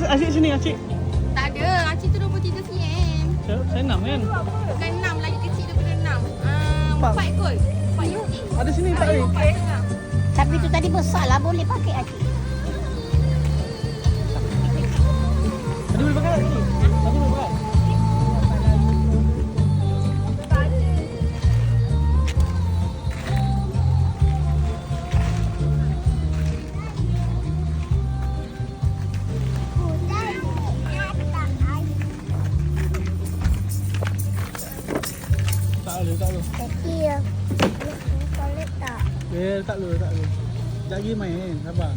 Acik sini, Acik. Tak ada. Acik tu 23 cm. Saya 6 kan? Bukan 6. Lagi kecil daripada 6. Empat. 4 kot. 4 inci. Ada sini tak ni? Tapi tu tadi besar lah, boleh pakai Acik. Tadi boleh pakai tak ni? Tadi boleh pakai? Tak boleh. Tapi toilet tak. Tak boleh. Sekejap lagi main. Sabar.